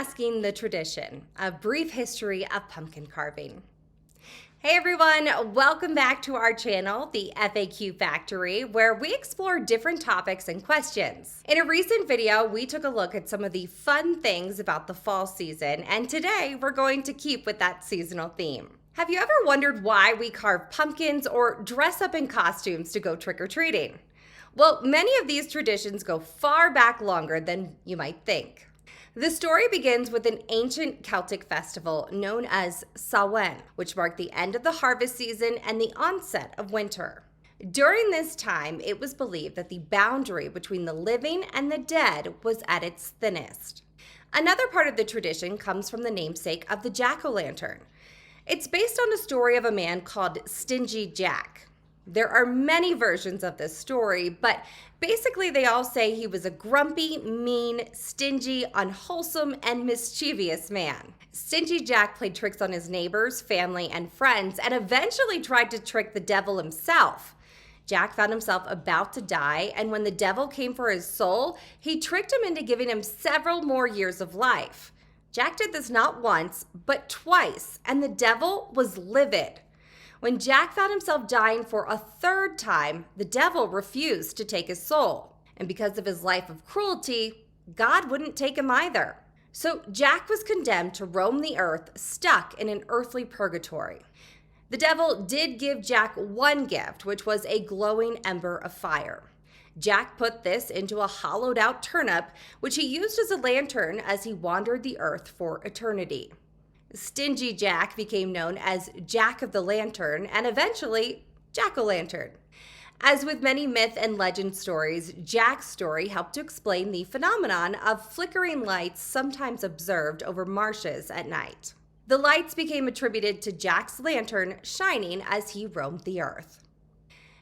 Unmasking the Tradition, a brief history of pumpkin carving. Hey everyone, welcome back to our channel, the FAQ Factory, where we explore different topics and questions. In a recent video, we took a look at some of the fun things about the fall season, and today we're going to keep with that seasonal theme. Have you ever wondered why we carve pumpkins or dress up in costumes to go trick-or-treating? Well, many of these traditions go far back longer than you might think. The story begins with an ancient Celtic festival known as Samhain, which marked the end of the harvest season and the onset of winter. During this time, it was believed that the boundary between the living and the dead was at its thinnest. Another part of the tradition comes from the namesake of the jack-o'-lantern. It's based on a story of a man called Stingy Jack. There are many versions of this story, but basically they all say he was a grumpy, mean, stingy, unwholesome, and mischievous man. Stingy Jack played tricks on his neighbors, family, and friends, and eventually tried to trick the devil himself. Jack found himself about to die, and when the devil came for his soul, he tricked him into giving him several more years of life. Jack did this not once, but twice, and the devil was livid. When Jack found himself dying for a third time, the devil refused to take his soul. And because of his life of cruelty, God wouldn't take him either. So Jack was condemned to roam the earth, stuck in an earthly purgatory. The devil did give Jack one gift, which was a glowing ember of fire. Jack put this into a hollowed out turnip, which he used as a lantern as he wandered the earth for eternity. Stingy Jack became known as Jack of the Lantern and eventually Jack-o'-lantern. As with many myth and legend stories, Jack's story helped to explain the phenomenon of flickering lights sometimes observed over marshes at night. The lights became attributed to Jack's lantern shining as he roamed the earth.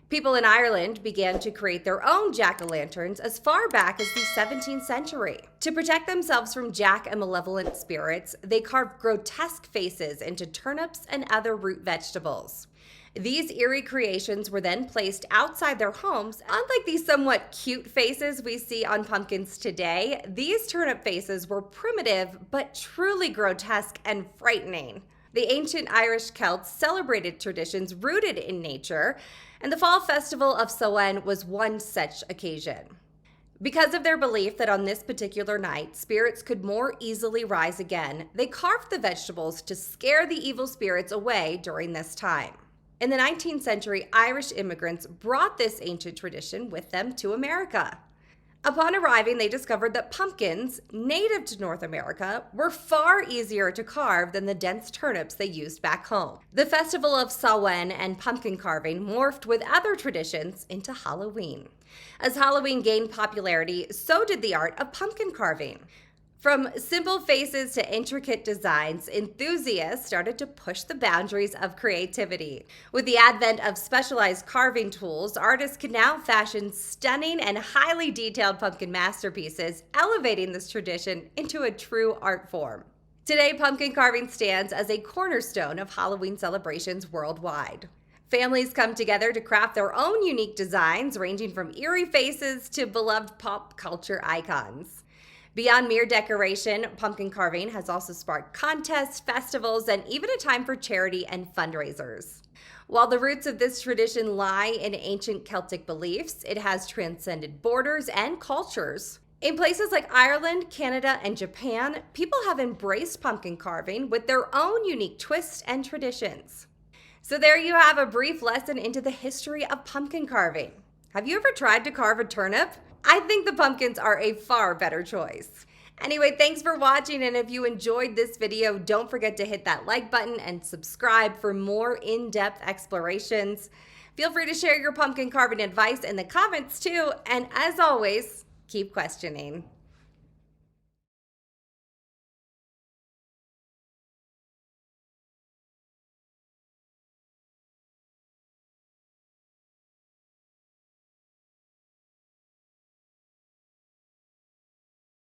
People in Ireland began to create their own jack-o'-lanterns as far back as the 17th century. To protect themselves from Jack and malevolent spirits, they carved grotesque faces into turnips and other root vegetables. These eerie creations were then placed outside their homes. Unlike the somewhat cute faces we see on pumpkins today, these turnip faces were primitive but truly grotesque and frightening. The ancient Irish Celts celebrated traditions rooted in nature, and the fall festival of Samhain was one such occasion. Because of their belief that on this particular night, spirits could more easily rise again, they carved the vegetables to scare the evil spirits away during this time. In the 19th century, Irish immigrants brought this ancient tradition with them to America. Upon arriving, they discovered that pumpkins, native to North America, were far easier to carve than the dense turnips they used back home. The festival of Samhain and pumpkin carving morphed with other traditions into Halloween. As Halloween gained popularity, so did the art of pumpkin carving. From simple faces to intricate designs, enthusiasts started to push the boundaries of creativity. With the advent of specialized carving tools, artists can now fashion stunning and highly detailed pumpkin masterpieces, elevating this tradition into a true art form. Today, pumpkin carving stands as a cornerstone of Halloween celebrations worldwide. Families come together to craft their own unique designs, ranging from eerie faces to beloved pop culture icons. Beyond mere decoration, pumpkin carving has also sparked contests, festivals, and even a time for charity and fundraisers. While the roots of this tradition lie in ancient Celtic beliefs, it has transcended borders and cultures. In places like Ireland, Canada, and Japan, people have embraced pumpkin carving with their own unique twists and traditions. So there you have a brief lesson into the history of pumpkin carving. Have you ever tried to carve a turnip? I think the pumpkins are a far better choice. Anyway, thanks for watching, and if you enjoyed this video, don't forget to hit that like button and subscribe for more in-depth explorations. Feel free to share your pumpkin carving advice in the comments too, and as always, keep questioning.